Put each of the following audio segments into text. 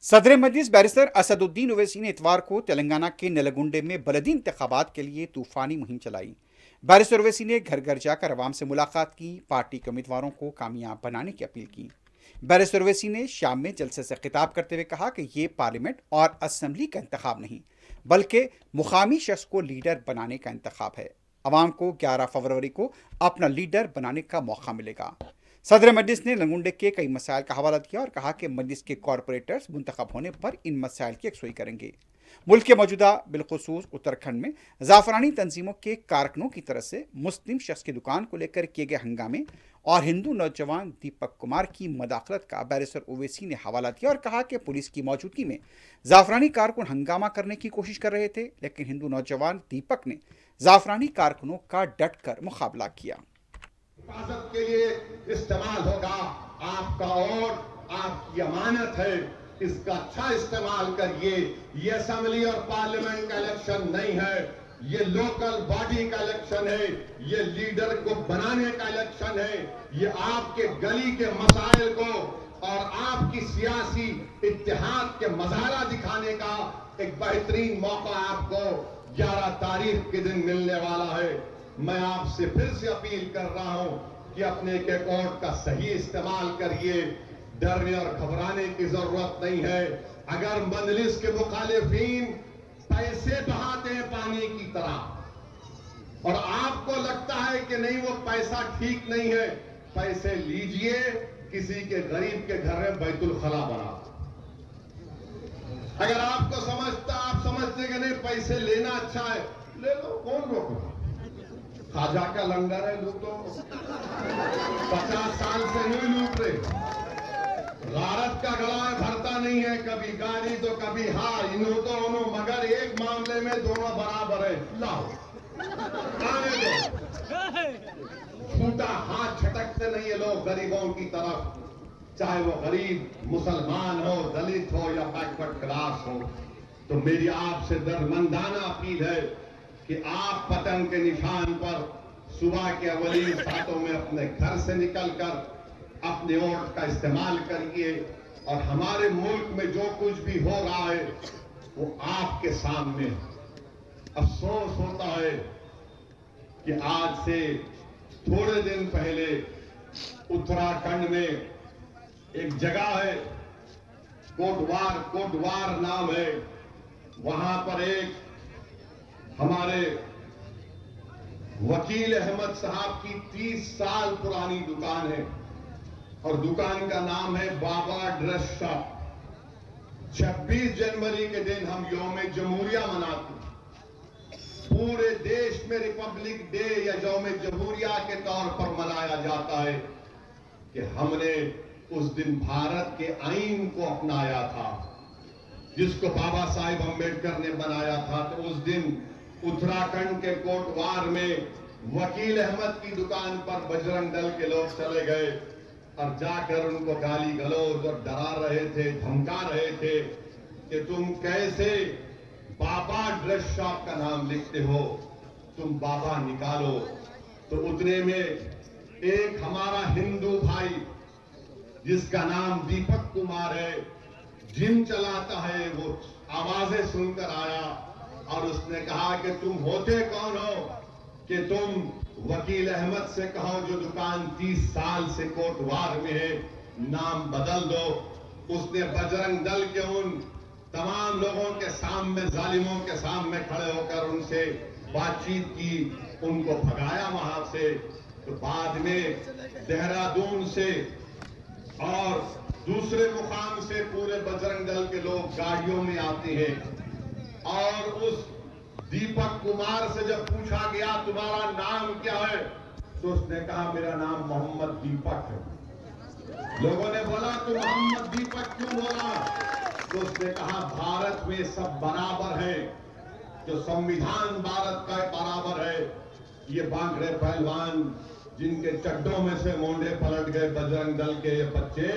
सदर मजलिस बैरिस्टर असदुद्दीन ओवैसी ने इतवार को तेलंगाना के नलगुंडे में बलदी इंतखाबात के लिए तूफानी मुहिम चलाई। बैरिस्टर ओवैसी ने घर घर जाकर अवाम से मुलाकात की, पार्टी के उम्मीदवारों को कामयाब बनाने की अपील की। बैरिस्टर ओवैसी ने शाम में जलसे से खिताब करते हुए कहा कि ये पार्लियामेंट और असम्बली का इंतखाब नहीं, बल्कि मुकामी शख्स को लीडर बनाने का इंतखाब है। अवाम को 11 फरवरी को अपना लीडर बनाने का मौका मिलेगा। सदर मजलिस ने नलगुंडे के कई मसाइल का हवाला दिया और कहा कि मजलिस के कॉरपोरेटर्स मुंतखब होने पर इन मसाइल की यकसुई करेंगे। मुल्क के मौजूदा बिलखुसूस उत्तराखंड में जाफरानी तंजीमों के कारकुनों की तरफ से मुस्लिम शख्स की दुकान को लेकर किए गए हंगामे और हिंदू नौजवान दीपक कुमार की मदाखलत का बैरिस्टर ओवैसी ने हवाला दिया और कहा कि पुलिस की मौजूदगी में जाफरानी कारकुन हंगामा करने की कोशिश कर रहे थे, लेकिन हिंदू नौजवान दीपक ने जाफरानी कारकुनों का डट कर मुकाबला किया। हिफाजत के लिए इस्तेमाल होगा। आपका वोट आपकी अमानत है, इसका अच्छा इस्तेमाल करिए। ये असेंबली और पार्लियामेंट का इलेक्शन नहीं है, ये लोकल बॉडी का इलेक्शन है, ये लीडर को बनाने का इलेक्शन है। ये आपके गली के मसाइल को और आपकी सियासी इत्तेहाद के मजारा दिखाने का एक बेहतरीन मौका आपको 11 तारीख के दिन मिलने वाला है। मैं आपसे फिर से अपील कर रहा हूं कि अपने के वोट का सही इस्तेमाल करिए। डरने और घबराने की जरूरत नहीं है। अगर मजलिस के मुखालिफिन पैसे बहाते हैं पानी की तरह और आपको लगता है कि नहीं वो पैसा ठीक नहीं है, पैसे लीजिए, किसी के गरीब के घर में बैतुल खला बना। अगर आपको आप समझते कि नहीं पैसे लेना अच्छा है, ले लो, कौन रोक रहा? खाजा का लंगर है, लूटो। 50 साल से नहीं लूट रहे। गारत का गला भरता नहीं है, कभी गाली तो कभी हार, इन्हों तो उन्हों, मगर एक मामले में दोनों बराबर है। लाओ आने दो। छूटा हाथ झटकते नहीं है लोग गरीबों की तरफ, चाहे वो गरीब मुसलमान हो, दलित हो या बैकवर्ड क्लास हो। तो मेरी आपसे दरमंदाना अपील है कि आप पतंग के निशान पर सुबह के अवलीन सातों में अपने घर से निकलकर अपने वोट का इस्तेमाल करिए। और हमारे मुल्क में जो कुछ भी हो रहा है वो आपके सामने। अफसोस होता है कि आज से थोड़े दिन पहले उत्तराखंड में एक जगह है, कोटवार नाम है, वहां पर एक हमारे वकील अहमद साहब की 30 साल पुरानी दुकान है और दुकान का नाम है बाबा ड्रेस शॉप। 26 जनवरी के दिन हम यौम जमहूरिया मनाते हैं। पूरे देश में रिपब्लिक डे या यौम जमहूरिया के तौर पर मनाया जाता है कि हमने उस दिन भारत के आईन को अपनाया था, जिसको बाबा साहिब अम्बेडकर ने बनाया था। तो उस दिन उत्तराखंड के कोटवार में वकील अहमद की दुकान पर बजरंग दल के लोग चले गए और जाकर उनको गाली गलौज और डरा रहे थे, धमका रहे थे कि तुम कैसे बाबा ड्रेस शॉप का नाम लिखते हो, तुम बाबा निकालो। तो उतने में एक हमारा हिंदू भाई जिसका नाम दीपक कुमार है, जिम चलाता है, वो आवाजें सुनकर आया और उसने कहा कि तुम होते कौन हो कि तुम वकील अहमद से कहो जो दुकान 30 साल से कोटवार में है, नाम बदल दो। उसने बजरंग दल के उन तमाम लोगों के सामने, जालिमों के सामने खड़े होकर उनसे बातचीत की, उनको भगाया वहां से। तो बाद में देहरादून से और दूसरे मुकाम से पूरे बजरंग दल के लोग गाड़ियों में आते हैं और उस दीपक कुमार से जब पूछा गया तुम्हारा नाम क्या है, तो उसने कहा मेरा नाम मोहम्मद दीपक है। लोगों ने बोला तू मोहम्मद दीपक क्यों बोला? तो उसने कहा भारत में सब बराबर है, जो संविधान भारत का बराबर है। ये बांगड़े पहलवान जिनके चड्डों में से मोंडे पलट गए बजरंग दल के ये बच्चे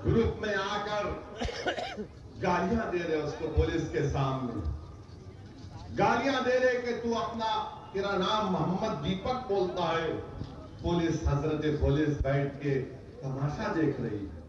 ग्रुप में आकर गालियां दे रहे उसको पुलिस के सामने, गालियां दे रहे कि तू अपना, तेरा नाम मोहम्मद दीपक बोलता है। पुलिस, हजरत पुलिस बैठ के तमाशा देख रही है।